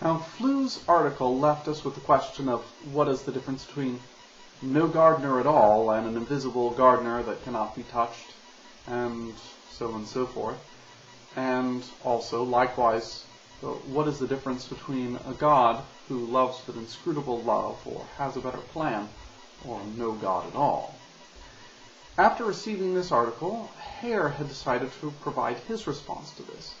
Now, Flu's article left us with the question of what is the difference between no gardener at all and an invisible gardener that cannot be touched, and so on and so forth. And also, likewise, what is the difference between a God who loves with inscrutable love or has a better plan, or no God at all? After receiving this article, Hare had decided to provide his response to this.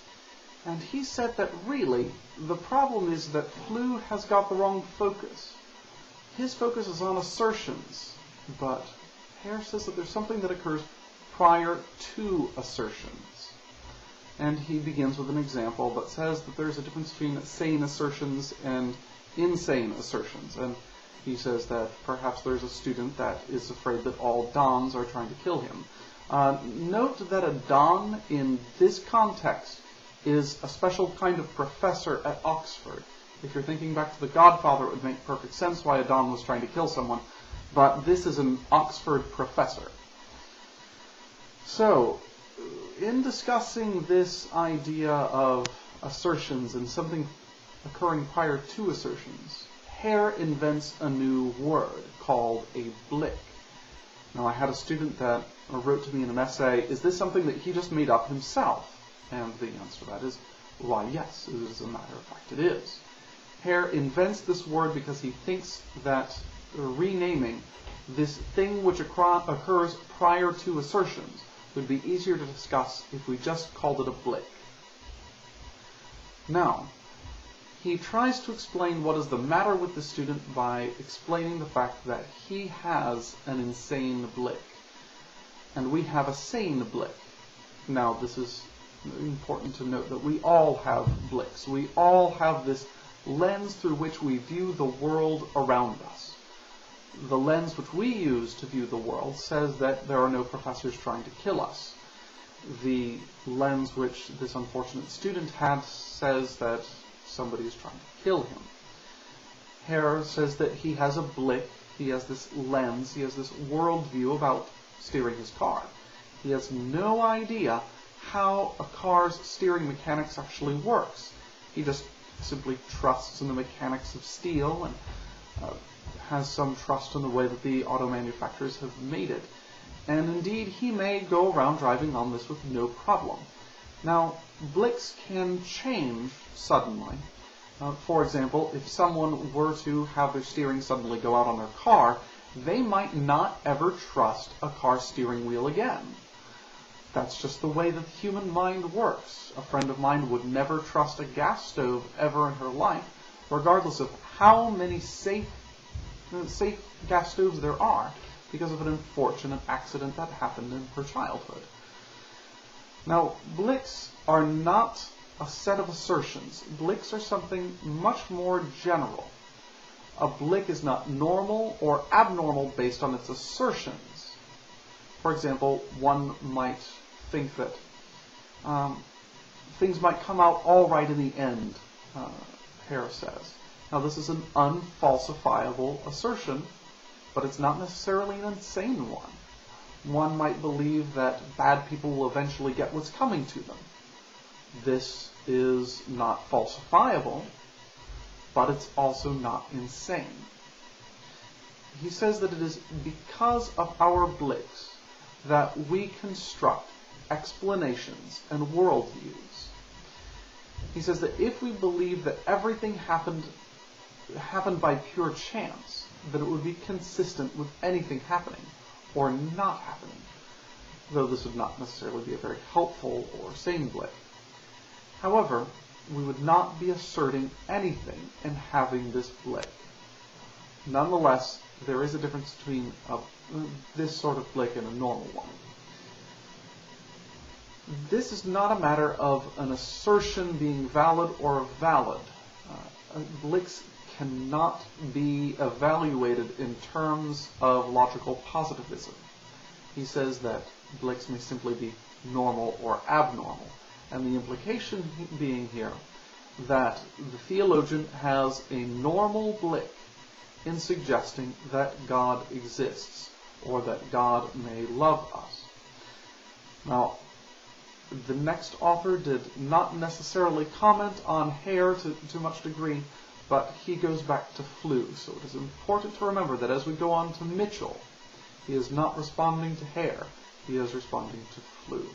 And he said that really, the problem is that Flu has got the wrong focus. His focus is on assertions, but Hare says that there's something that occurs prior to assertions. And he begins with an example that says that there's a difference between sane assertions and insane assertions. And he says that perhaps there's a student that is afraid that all dons are trying to kill him. Note that a don in this context is a special kind of professor at Oxford. If you're thinking back to The Godfather, it would make perfect sense why a don was trying to kill someone, but this is an Oxford professor. So, in discussing this idea of assertions and something occurring prior to assertions, Hare invents a new word called a blick. Now, I had a student that wrote to me in an essay, is this something that he just made up himself? And the answer to that is, why, yes, as a matter of fact, it is. Hare invents this word because he thinks that renaming this thing which occurs prior to assertions would be easier to discuss if we just called it a blick. Now, he tries to explain what is the matter with the student by explaining the fact that he has an insane blick, and we have a sane blick. Now, this is important to note that we all have blicks. We all have this lens through which we view the world around us. The lens which we use to view the world says that there are no professors trying to kill us. The lens which this unfortunate student had says that somebody is trying to kill him. Hare says that he has a blick, he has this lens, he has this worldview about steering his car. He has no idea how a car's steering mechanics actually works. He just simply trusts in the mechanics of steel and has some trust in the way that the auto manufacturers have made it. And indeed, he may go around driving on this with no problem. Now, blicks can change suddenly. For example, if someone were to have their steering suddenly go out on their car, they might not ever trust a car steering wheel again. That's just the way that the human mind works. A friend of mine would never trust a gas stove ever in her life, regardless of how many safe gas stoves there are, because of an unfortunate accident that happened in her childhood. Now, blicks are not a set of assertions. Blicks are something much more general. A blick is not normal or abnormal based on its assertions. For example, one might think that things might come out all right in the end, Hare says. Now, this is an unfalsifiable assertion, but it's not necessarily an insane one. One might believe that bad people will eventually get what's coming to them. This is not falsifiable, but it's also not insane. He says that it is because of our blicks that we construct explanations and worldviews. He says that if we believe that everything happened by pure chance, that it would be consistent with anything happening or not happening, though this would not necessarily be a very helpful or sane blick. However, we would not be asserting anything in having this blick. Nonetheless, there is a difference between this sort of blick and a normal one. This is not a matter of an assertion being valid or valid. Blicks cannot be evaluated in terms of logical positivism. He says that blicks may simply be normal or abnormal, and the implication being here that the theologian has a normal blick in suggesting that God exists, or that God may love us. Now, The next author did not necessarily comment on Hare to much degree, but he goes back to flew. So it is important to remember that as we go on to Mitchell, he is not responding to Hare, he is responding to flew.